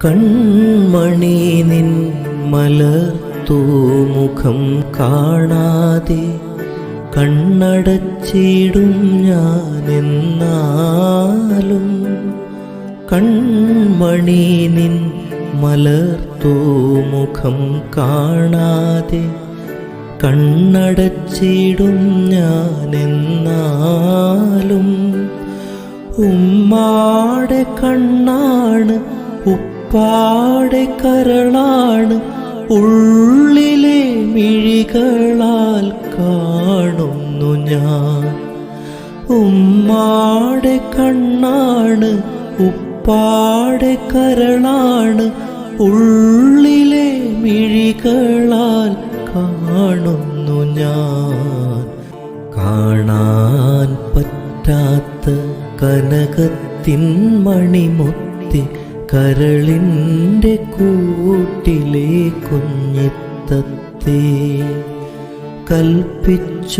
കൺമണി നിൻ മലർത്തൂമുഖം കാണാതെ കണ്ണടച്ചിടും ഞാനെന്നാലും. കൺമണി നിൻ മലർത്തൂമുഖം കാണാതെ കണ്ണടച്ചിടും ഞാനെന്നാലും. ഉമ്മാടെ കണ്ണാണ് ഉപ്പാടെ കരളാണ് ഉള്ളിലെ മിഴികളാൽ കാണുന്നു ഞാൻ. ഉമ്മാടെ കണ്ണാണ് ഉപ്പാടെ കരളാണ് ഉള്ളിലെ മിഴികളാൽ കാണുന്നു ഞാൻ. കാണാൻ പറ്റാത്ത കനകത്തിൻ മണിമുത്തി കരളിൻ്റെ കൂട്ടിലെ കുഞ്ഞിത്തത്തെ കൽപ്പിച്ചുറപ്പേ